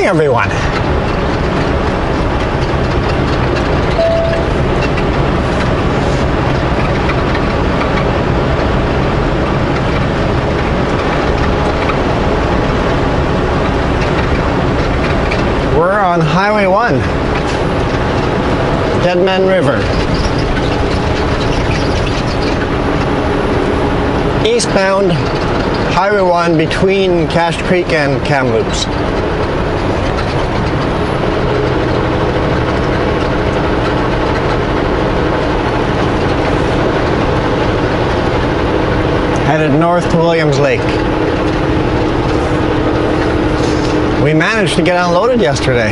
morning, everyone. We're on Highway 1, Dead Man River. Eastbound Highway 1 between Cache Creek and Kamloops. Headed north to Williams Lake. We managed to get unloaded yesterday.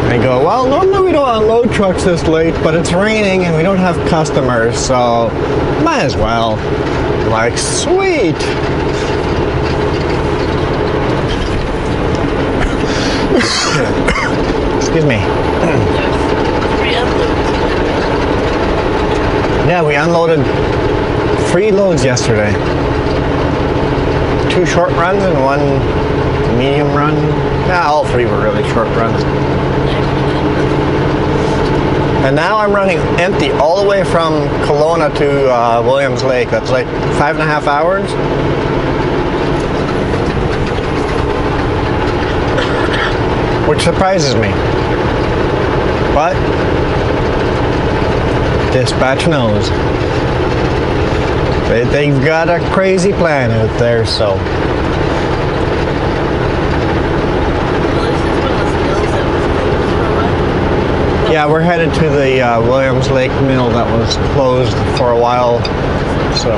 They go, well, normally we don't unload trucks this late, but it's raining and we don't have customers, so might as well. I'm like, sweet. Excuse me. Yeah, we unloaded 3 loads yesterday. 2 short runs and 1 medium run. Yeah, all 3 were really short runs. And now I'm running empty all the way from Kelowna to Williams Lake. That's like 5.5 hours. Which surprises me. But dispatch knows. They've got a crazy plan out there, so. Yeah, we're headed to the Williams Lake mill that was closed for a while, so.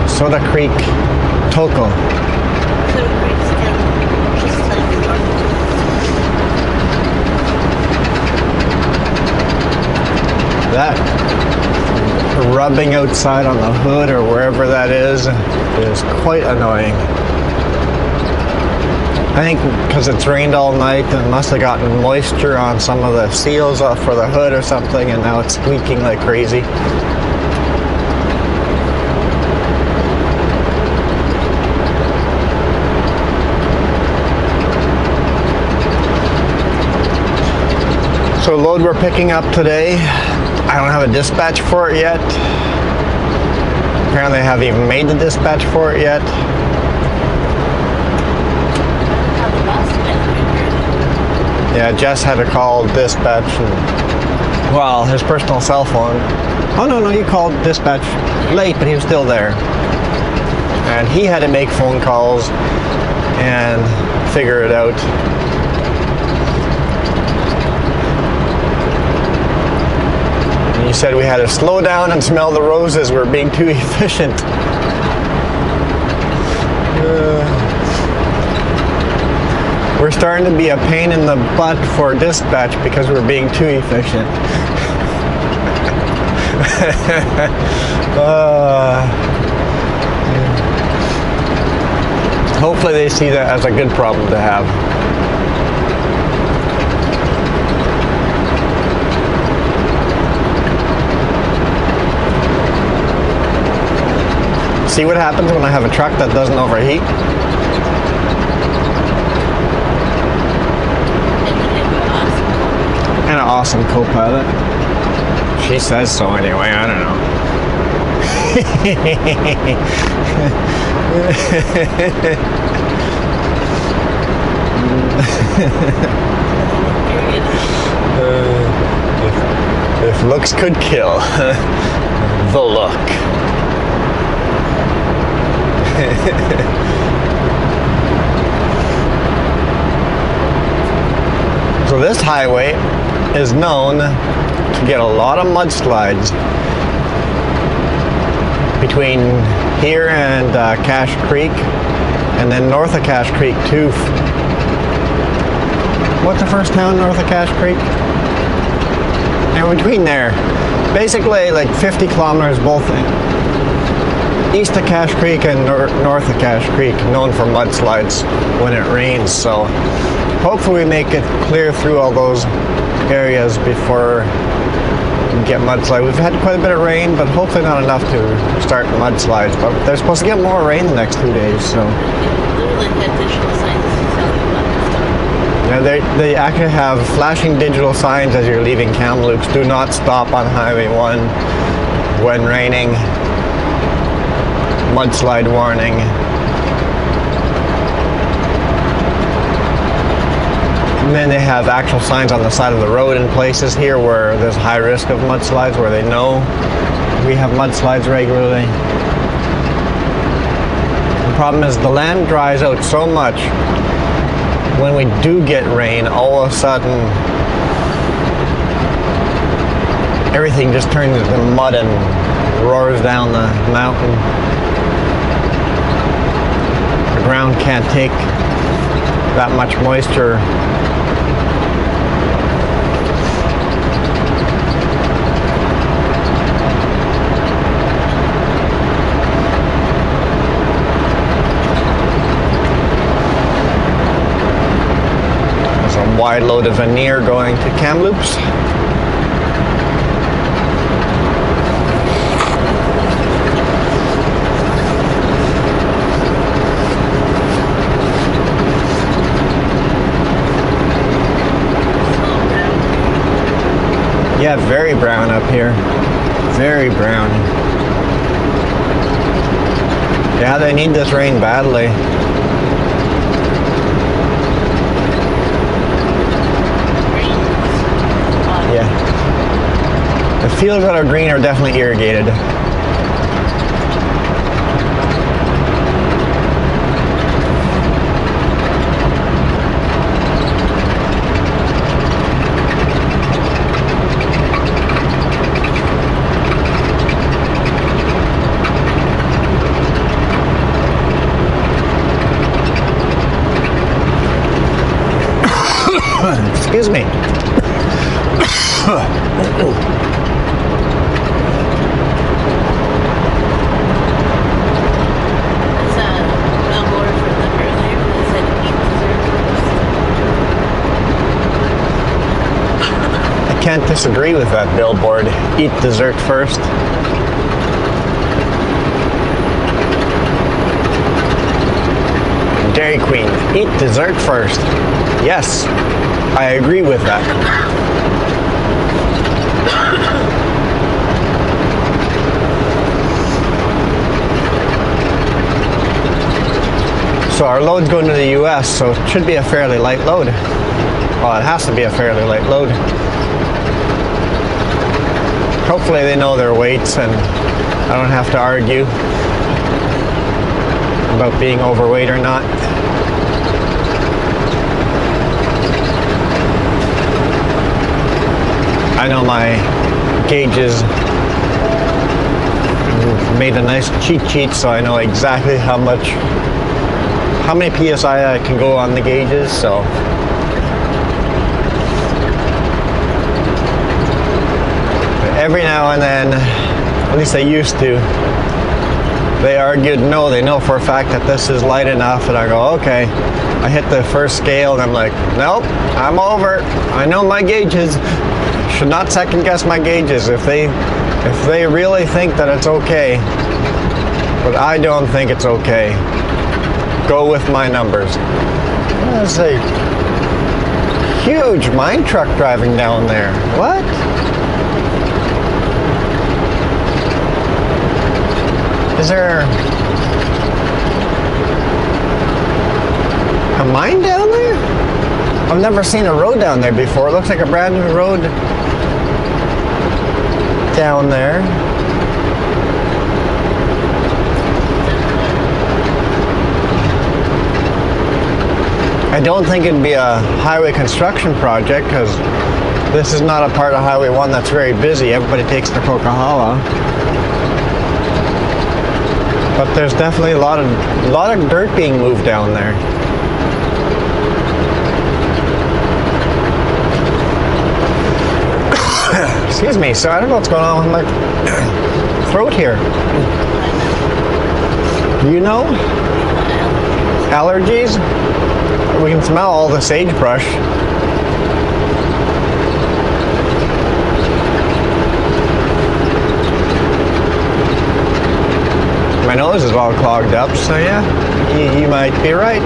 Soda Creek, Toco. That rubbing outside on the hood or wherever that is quite annoying. I think because it's rained all night and it must have gotten moisture on some of the seals for the hood or something, and now it's squeaking like crazy. So the load we're picking up today, I don't have a dispatch for it yet. Apparently I haven't even made the dispatch for it yet. Yeah, Jess had to call dispatch and, well, his personal cell phone. Oh no, you called dispatch late, but he was still there. And he had to make phone calls and figure it out. And he said we had to slow down and smell the roses. We're being too efficient. We're starting to be a pain in the butt for dispatch because we're being too efficient. Hopefully they see that as a good problem to have. See what happens when I have a truck that doesn't overheat? And an awesome co-pilot. She says so anyway, I don't know. if looks could kill, the look. So this highway is known to get a lot of mudslides between here and Cache Creek, and then north of Cache Creek too. What's the first town north of Cache Creek? And between there, basically like 50 kilometers both east of Cache Creek and north of Cache Creek, known for mudslides when it rains. So hopefully we make it clear through all those areas before get mudslide. We've had quite a bit of rain, but hopefully not enough to start mudslides. But they're supposed to get more rain the next 2 days, so. Yeah, they actually have flashing digital signs as you're leaving Kamloops. Do not stop on Highway 1 when raining. Mudslide warning. And then they have actual signs on the side of the road in places here where there's high risk of mudslides, where they know we have mudslides regularly. The problem is the land dries out so much. When we do get rain, all of a sudden everything just turns into mud and roars down the mountain. The ground can't take that much moisture. Wide load of veneer going to Kamloops. Yeah, very brown up here. Very brown. Yeah, they need this rain badly. The fields that are green are definitely irrigated. Excuse me. Can't disagree with that billboard. Eat dessert first. Dairy Queen, eat dessert first. Yes, I agree with that. So our load's going to the US, so it should be a fairly light load. Well, it has to be a fairly light load. Hopefully they know their weights and I don't have to argue about being overweight or not. I know my gauges. Made a nice cheat sheet so I know exactly how many PSI I can go on the gauges, so. Every now and then, at least they used to, they argued, no, they know for a fact that this is light enough, and I go, okay. I hit the first scale and I'm like, nope, I'm over. I know my gauges. Should not second guess my gauges if they really think that it's okay, but I don't think it's okay. Go with my numbers. There's a huge mine truck driving down there. What? Is there a mine down there? I've never seen a road down there before. It looks like a brand new road down there. I don't think it'd be a highway construction project because this is not a part of Highway 1 that's very busy. Everybody takes the Coquihalla. But there's definitely a lot of dirt being moved down there. Excuse me, so I don't know what's going on with my throat here. Do you know? Allergies? We can smell all the sagebrush. my nose is all clogged up, so yeah, you might be right.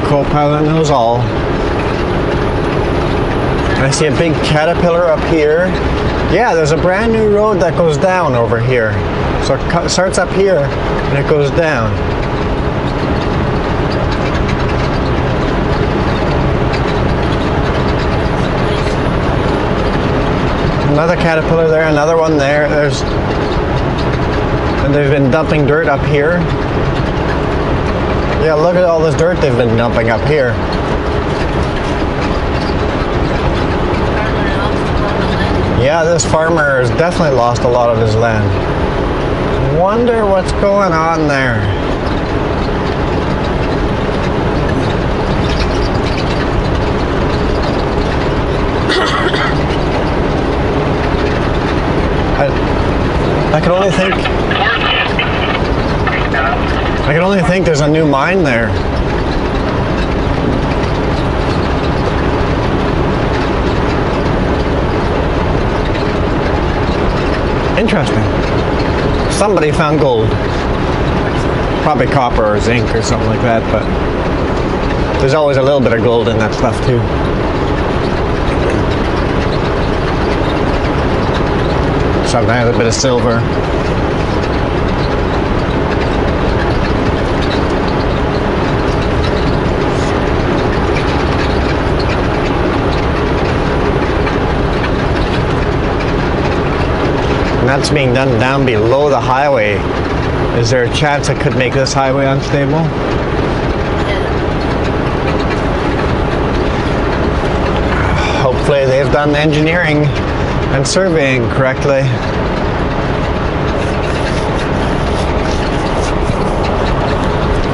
Co-pilot knows all. I see a big caterpillar up here. Yeah, there's a brand new road that goes down over here. So it starts up here and it goes down. Another caterpillar there, another one there. And they've been dumping dirt up here. Yeah, look at all this dirt they've been dumping up here. Yeah, this farmer has definitely lost a lot of his land. Wonder what's going on there. I can only think there's a new mine there. Interesting. Somebody found gold. Probably copper or zinc or something like that, but there's always a little bit of gold in that stuff too. Sometimes a bit of silver. And that's being done down below the highway. Is there a chance it could make this highway unstable? Hopefully they've done engineering and surveying correctly.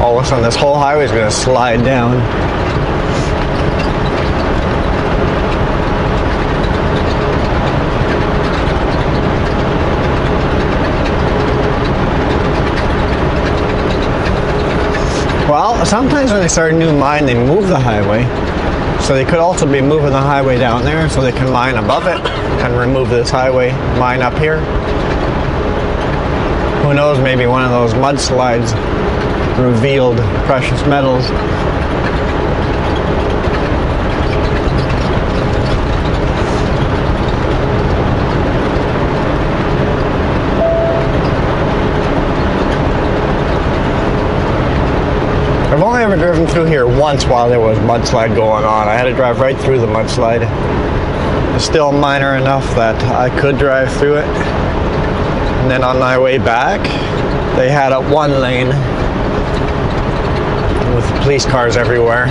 All of a sudden this whole highway is going to slide down. Well, sometimes when they start a new mine, they move the highway. So they could also be moving the highway down there so they can mine above it and remove this highway mine up here. Who knows, maybe one of those mudslides revealed precious metals. I've only ever driven through here once while there was mudslide going on. I had to drive right through the mudslide. It's still minor enough that I could drive through it. And then on my way back, they had a one lane with police cars everywhere.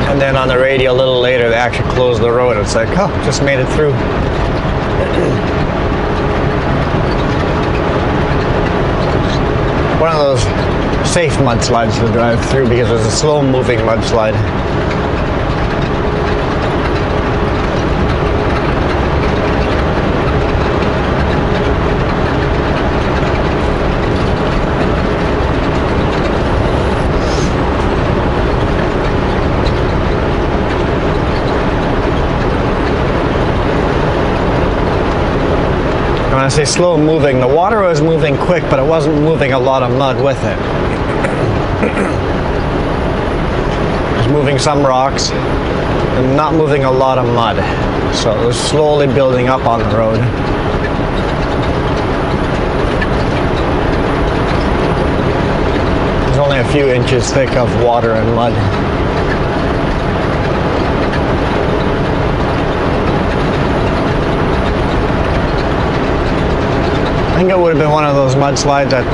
And then on the radio a little later, they actually closed the road. It's like, oh, just made it through. One of those safe mudslides to drive through because it's a slow moving mudslide. When I say slow moving, the water was moving quick, but it wasn't moving a lot of mud with it. It was moving some rocks and not moving a lot of mud. So it was slowly building up on the road. There's only a few inches thick of water and mud. I think it would have been one of those mudslides that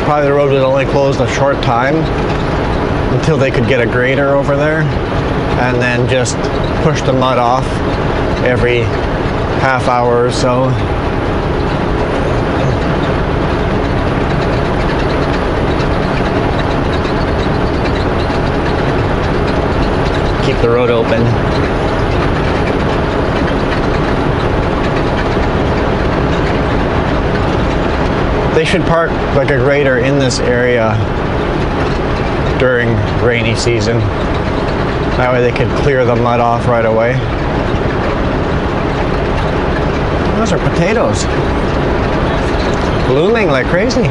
probably the road would only closed a short time until they could get a grader over there and then just push the mud off every half hour or so. Keep the road open. They should park like a grader in this area during rainy season. That way they could clear the mud off right away. Those are potatoes. blooming like crazy.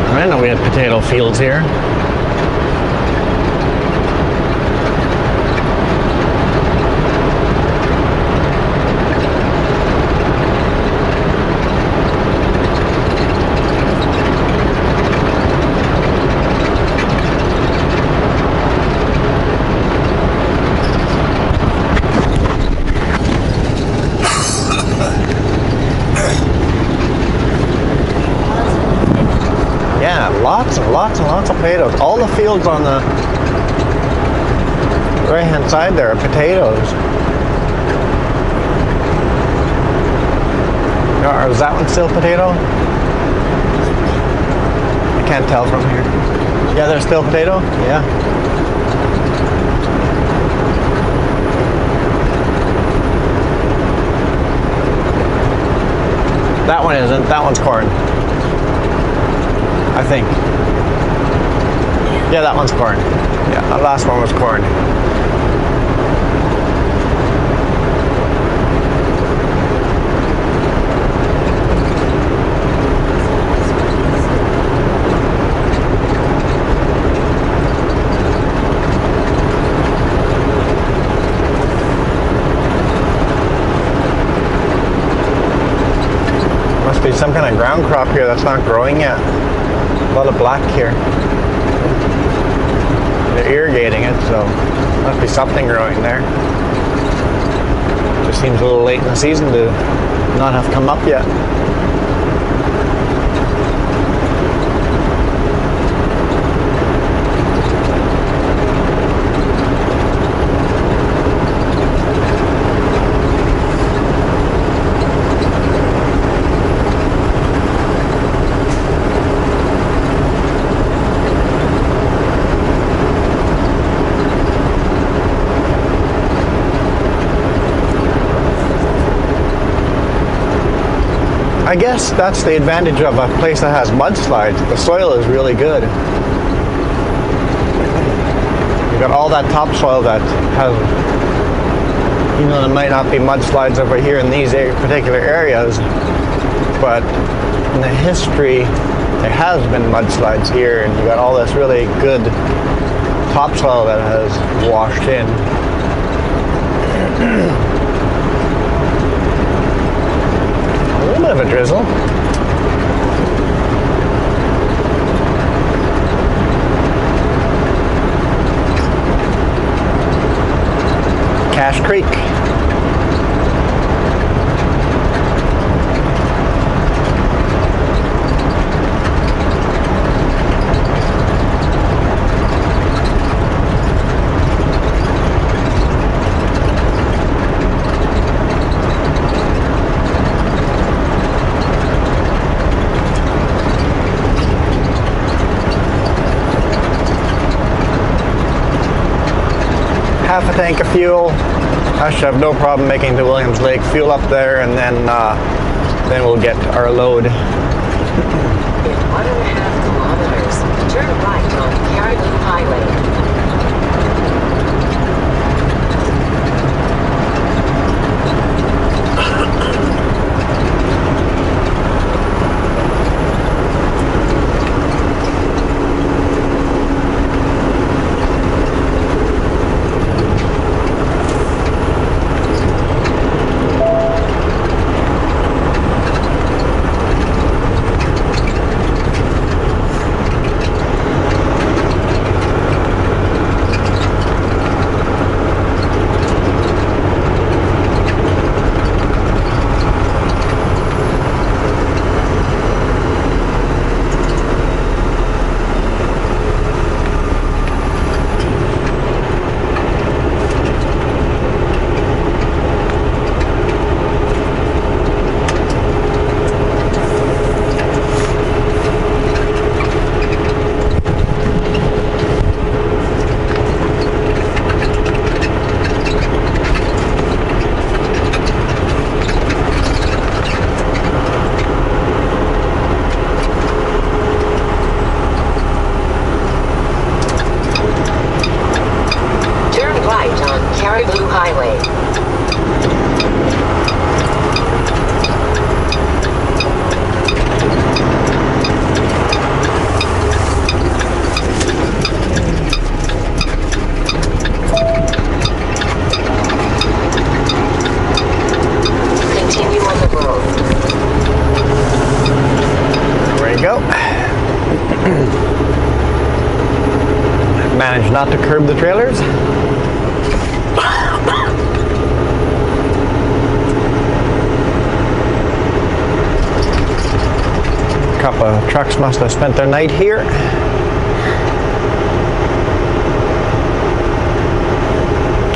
I didn't know we had potato fields here. Lots and lots and lots of potatoes. All the fields on the right hand side there are potatoes. Is that one still potato? I can't tell from here. Yeah, there's still potato? Yeah. That one isn't. That one's corn. I think. Yeah, that one's corn. Yeah, the last one was corn. Must be some kind of ground crop here that's not growing yet. A lot of black here. They're irrigating it, so must be something growing there. Just seems a little late in the season to not have come up yet. I guess that's the advantage of a place that has mudslides. The soil is really good. You've got all that topsoil that has, you know, there might not be mudslides over here in these particular areas, but in the history, there has been mudslides here, and you got all this really good topsoil that has washed in. A little bit of a drizzle. Cache Creek. Half a tank of fuel. I should have no problem making the Williams Lake fuel up there, and then we'll get our load. In 1.5 kilometers, turn right on Caribou Highway. Managed not to curb the trailers. A couple of trucks must have spent their night here.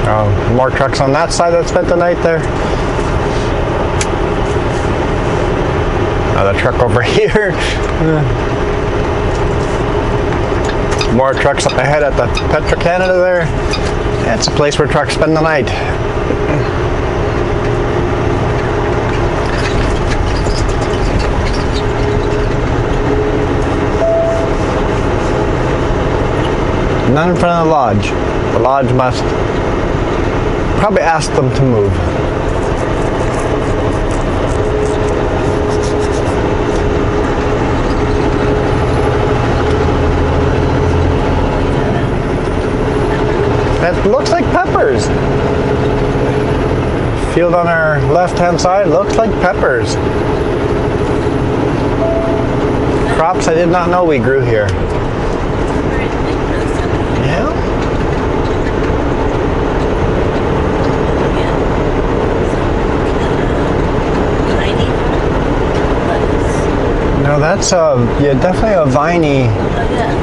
Oh, more trucks on that side that spent the night there. Another truck over here. More trucks up ahead at the Petro-Canada there. It's a place where trucks spend the night. None in front of the lodge. The lodge must probably ask them to move. That looks like peppers. Field on our left-hand side looks like peppers. Crops I did not know we grew here. Yeah. No, that's definitely a viney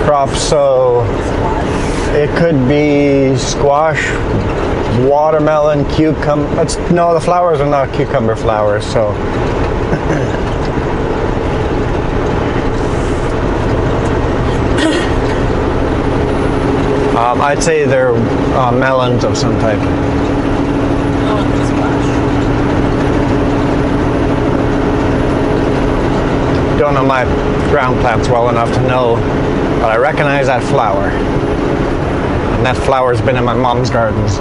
crop, so it could be squash, watermelon, cucumber. No, the flowers are not cucumber flowers, so. I'd say they're melons of some type. Don't know my ground plants well enough to know, but I recognize that flower. And that flower's been in my mom's gardens.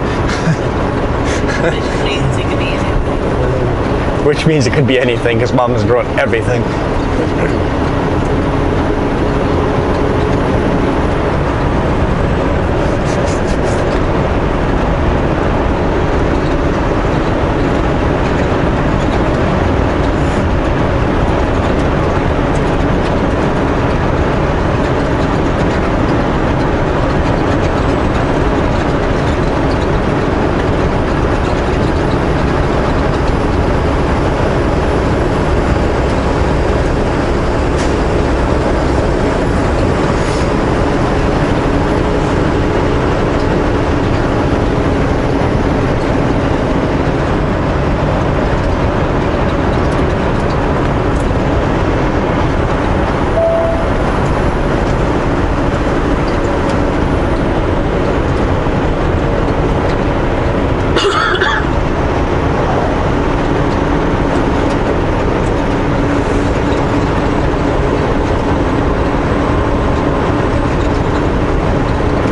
Which means it could be anything, because mom has grown everything.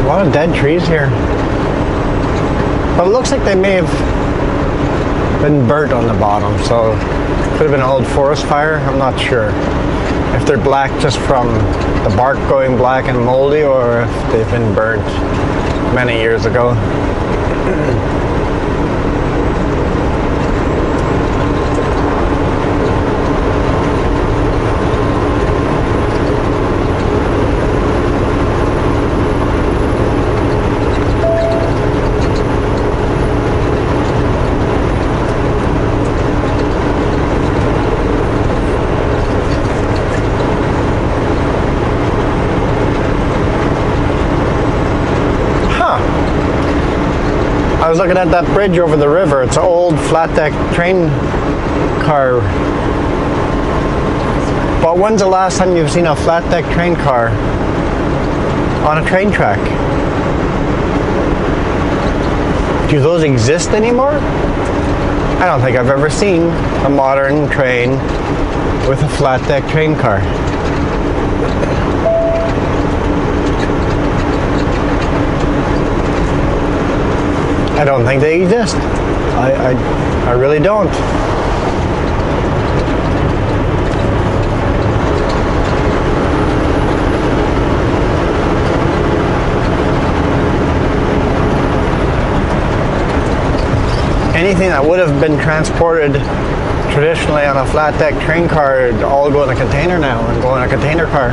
A lot of dead trees here. But it looks like they may have been burnt on the bottom, so it could have been an old forest fire. I'm not sure if they're black just from the bark going black and moldy, or if they've been burnt many years ago. I was looking at that bridge over the river. It's an old flat deck train car. But when's the last time you've seen a flat deck train car on a train track? Do those exist anymore? I don't think I've ever seen a modern train with a flat deck train car. I don't think they exist. I really don't. Anything that would have been transported traditionally on a flat deck train car all go in a container now and go in a container car.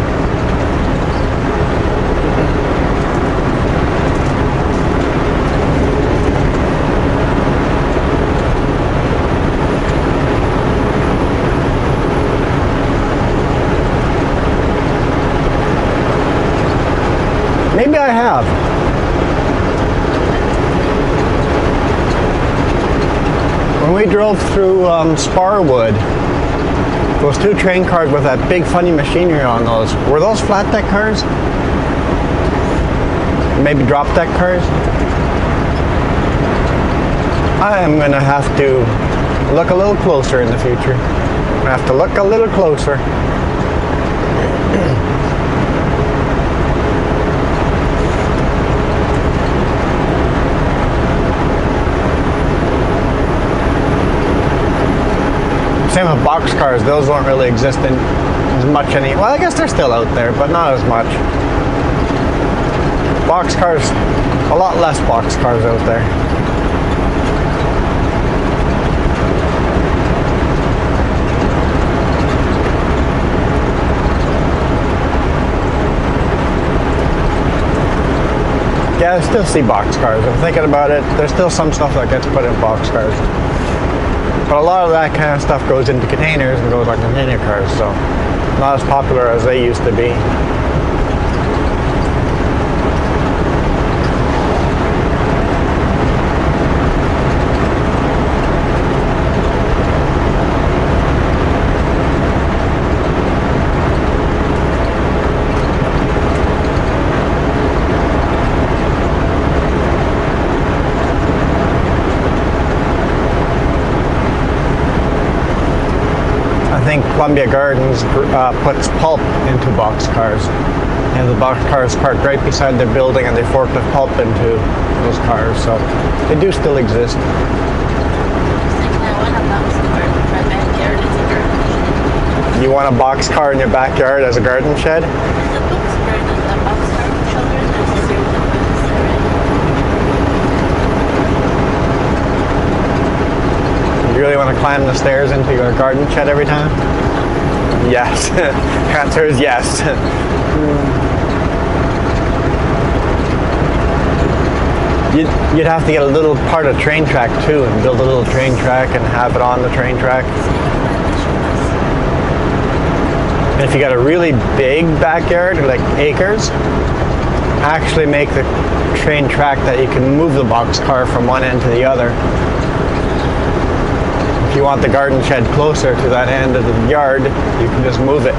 drove through Sparwood. Those two train cars with that big funny machinery on those. Were those flat deck cars? Maybe drop deck cars? I am going to have to look a little closer in the future. I'm going to have to look a little closer. Same with box cars, those don't really exist in as much well, I guess they're still out there, but not as much. Box cars, a lot less box cars out there. Yeah, I still see box cars. I'm thinking about it, there's still some stuff that gets put in box cars. But a lot of that kind of stuff goes into containers and goes on container cars, so not as popular as they used to be. I think Columbia Gardens puts pulp into box cars. And the box cars parked right beside their building and they forklift pulp into those cars. So they do still exist. You want a box car in your backyard as a garden shed? You really want to climb the stairs into your garden shed every time? Yes. Answer is yes. You'd have to get a little part of train track too and build a little train track and have it on the train track. And if you got a really big backyard, like acres, actually make the train track that you can move the box car from one end to the other. If you want the garden shed closer to that end of the yard, you can just move it.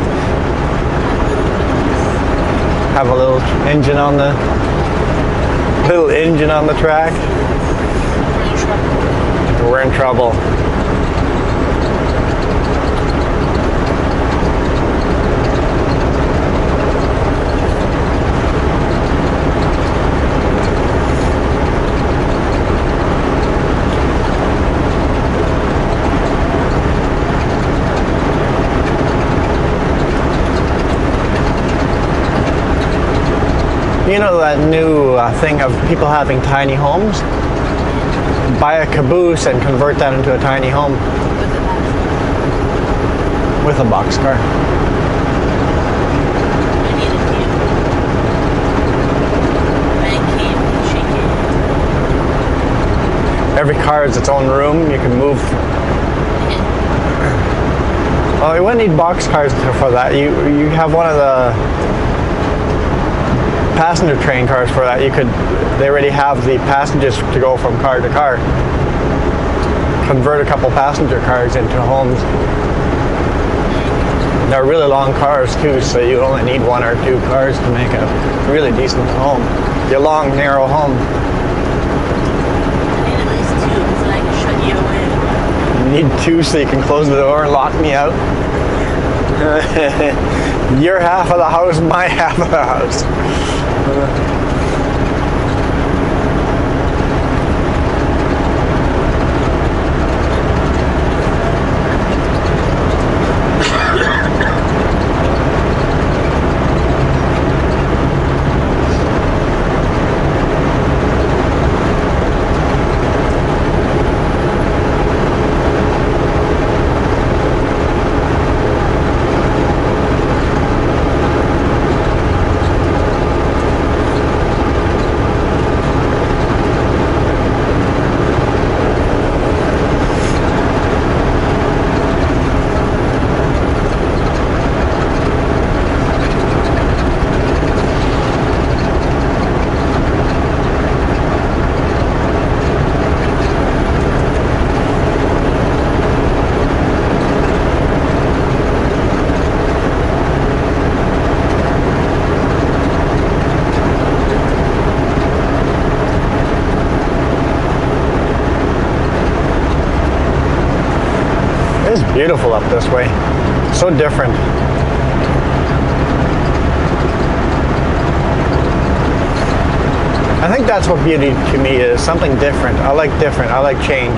Have a little engine on the track. We're in trouble. You know that new thing of people having tiny homes? Buy a caboose and convert that into a tiny home. With a box car. Every car has its own room, you can move. Well, you wouldn't need box cars for that. You have one of the passenger train cars for that. They already have the passengers to go from car to car. Convert a couple passenger cars into homes. They're really long cars too, so you only need one or two cars to make a really decent home. Your long, narrow home. I need at least two so I can shut you away. You need two so you can close the door and lock me out. Your half of the house, my half of the house. beautiful up this way. So different. I think that's what beauty to me is, something different. I like different, I like change.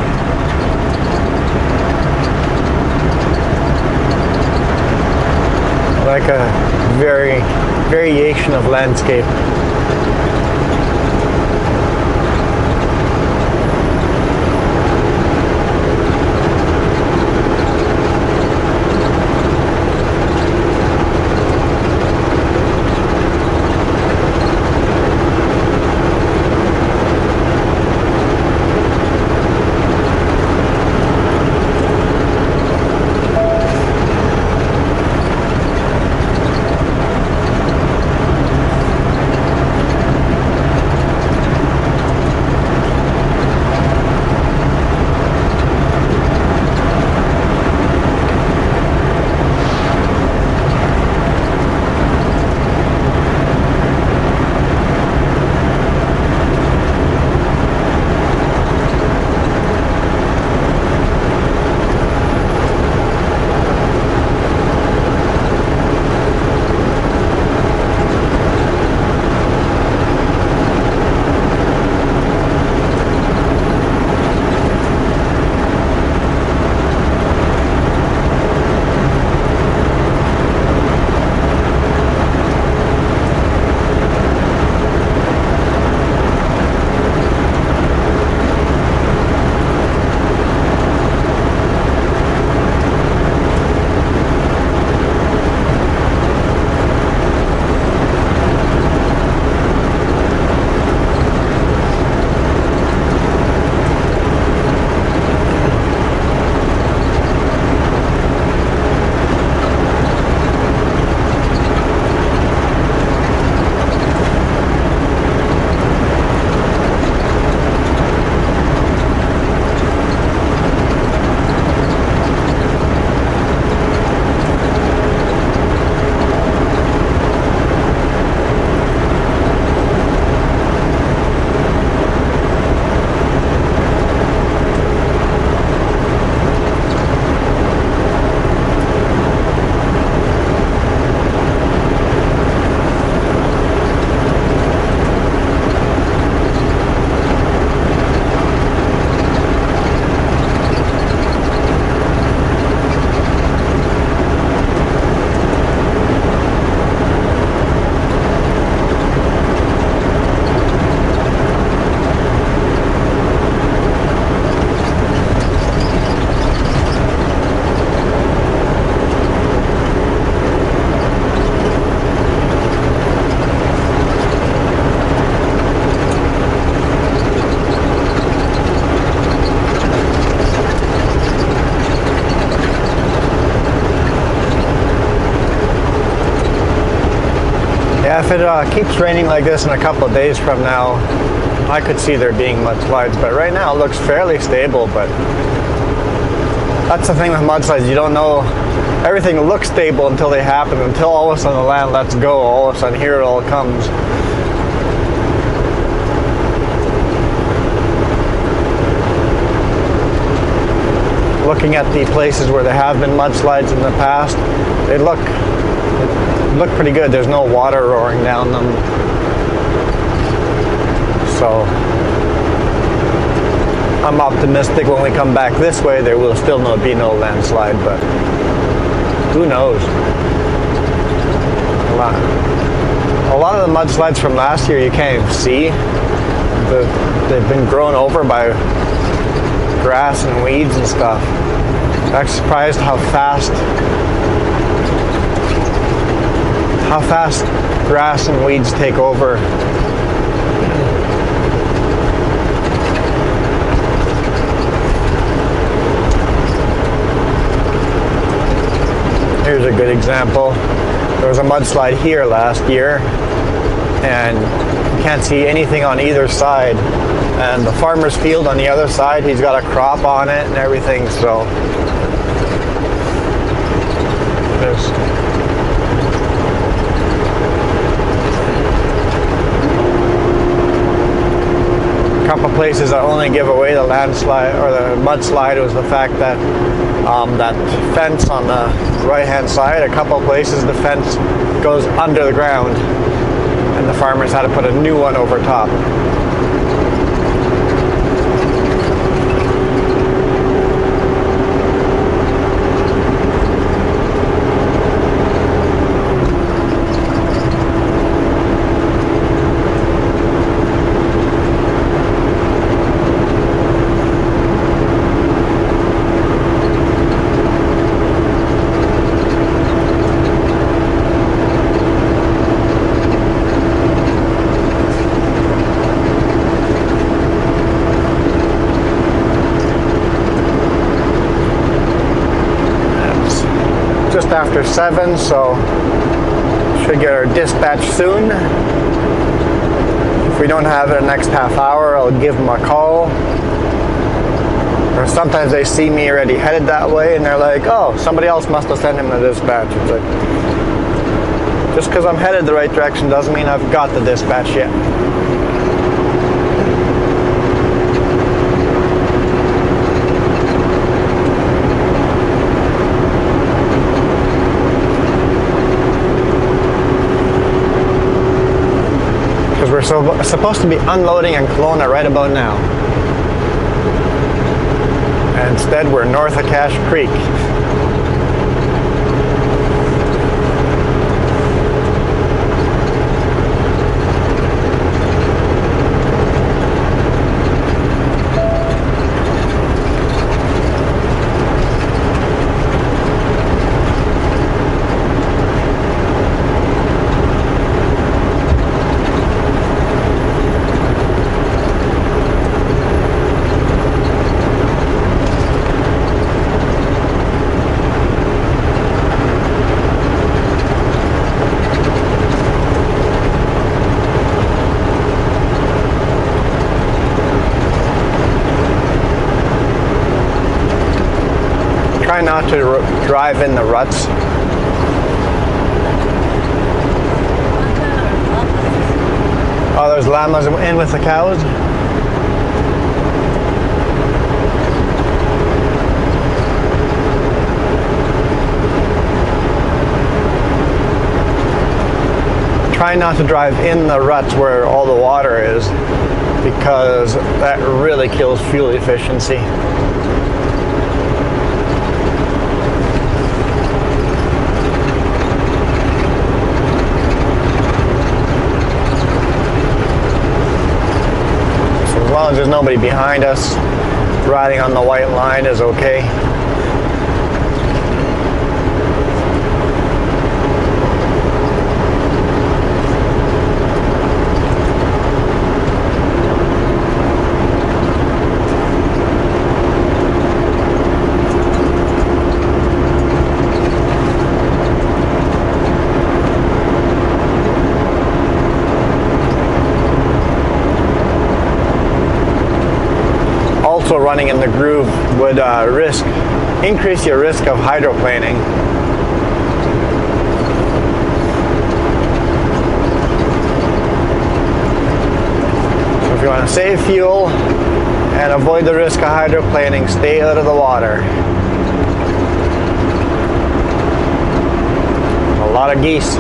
I like a variation of landscape. Yeah, if it keeps raining like this in a couple of days from now, I could see there being mudslides, but right now it looks fairly stable. But that's the thing with mudslides, you don't know, everything looks stable until they happen, until all of a sudden the land lets go, all of a sudden here it all comes. Looking at the places where there have been mudslides in the past, they look pretty good. There's no water roaring down them. So I'm optimistic when we come back this way there will still be no landslide, but who knows? A lot of the mudslides from last year you can't even see. They've been grown over by grass and weeds and stuff. I'm surprised how fast grass and weeds take over. Here's a good example. There was a mudslide here last year, and you can't see anything on either side. And the farmer's field on the other side, he's got a crop on it and everything, so there's a couple places that only give away the landslide or the mudslide was the fact that that fence on the right hand side. A couple of places the fence goes under the ground and the farmers had to put a new one over top. Just after 7, so should get our dispatch soon. If we don't have it in the next half hour, I'll give them a call. Or sometimes they see me already headed that way and they're like, oh, somebody else must have sent him the dispatch. It's like, just because I'm headed the right direction doesn't mean I've got the dispatch yet. We're supposed to be unloading in Kelowna right about now. And instead we're north of Cache Creek. Try not to drive in the ruts. Oh, there's llamas in with the cows? Try not to drive in the ruts where all the water is, because that really kills fuel efficiency. As long as there's nobody behind us, riding on the white line is okay. Also, running in the groove would increase your risk of hydroplaning. So if you want to save fuel and avoid the risk of hydroplaning, stay out of the water. A lot of geese.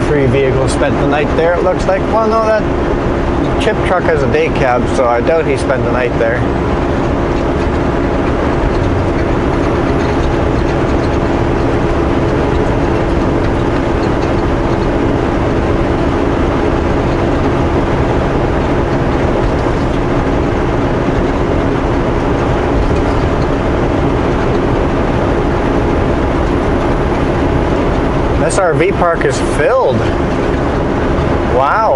3 vehicles spent the night there, it looks like. Well, no, that chip truck has a day cab, so I doubt he spent the night there. This RV park is filled. Wow.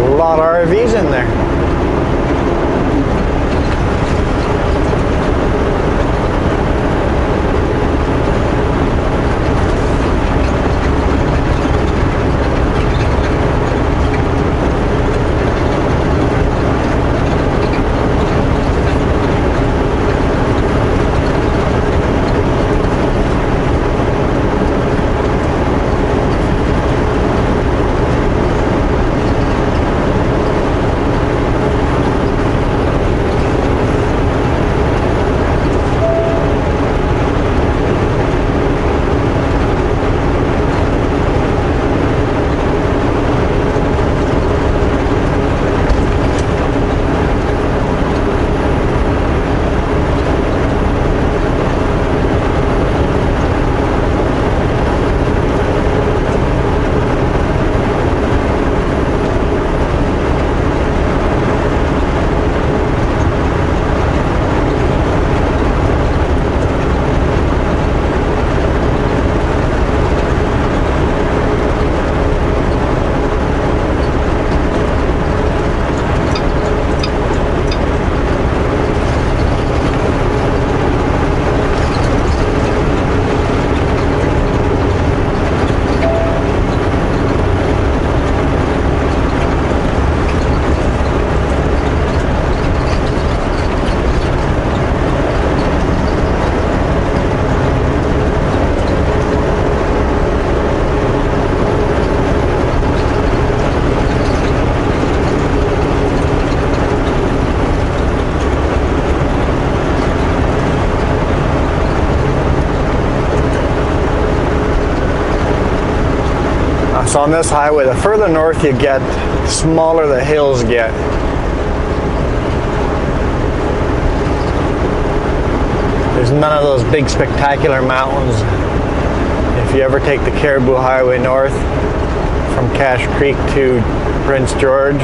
A lot of RVs in there. notice on this highway, the further north you get, the smaller the hills get. There's none of those big spectacular mountains. If you ever take the Caribou Highway north from Cache Creek to Prince George,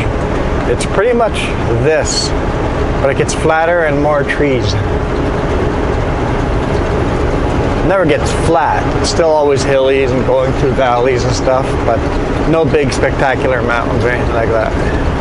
it's pretty much this, but it gets flatter and more trees. Never gets flat. It's still always hillies and going through valleys and stuff, but no big spectacular mountains or anything like that.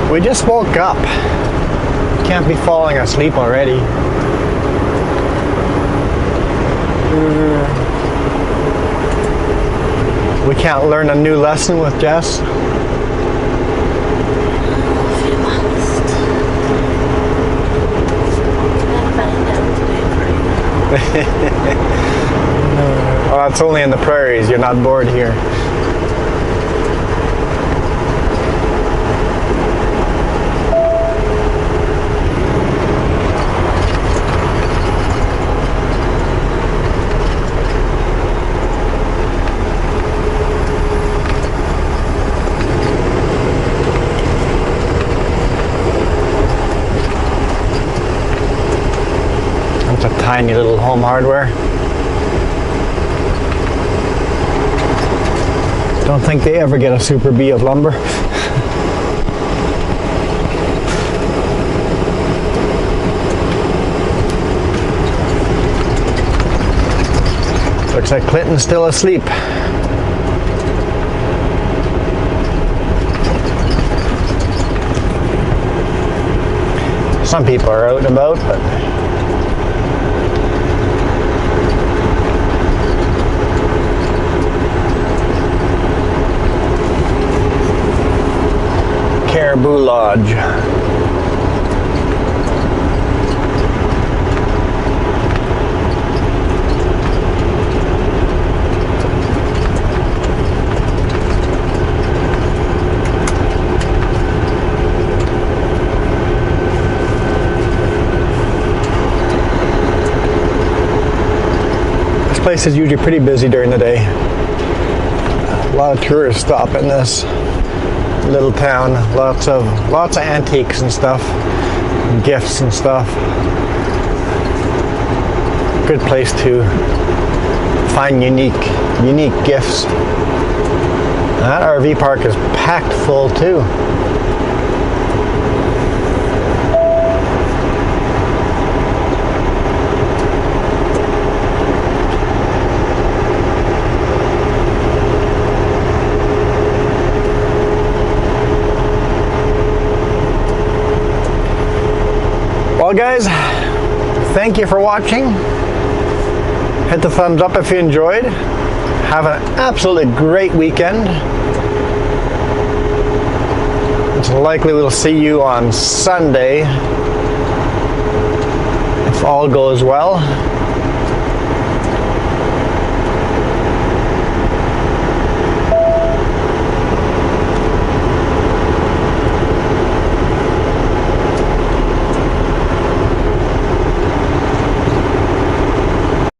We just woke up. Can't be falling asleep already. We can't learn a new lesson with Jess. Oh, that's only in the prairies. You're not bored here. Tiny little home hardware. Don't think they ever get a Super B of lumber. Looks like Clinton's still asleep. Some people are out and about, but Caribou Lodge. This place is usually pretty busy during the day. A lot of tourists stop in this little town. Lots of antiques and stuff, and gifts and stuff. Good place to find unique gifts. And that RV park is packed full too. Well guys, thank you for watching. Hit the thumbs up if you enjoyed. Have an absolutely great weekend. It's likely we'll see you on Sunday if all goes well.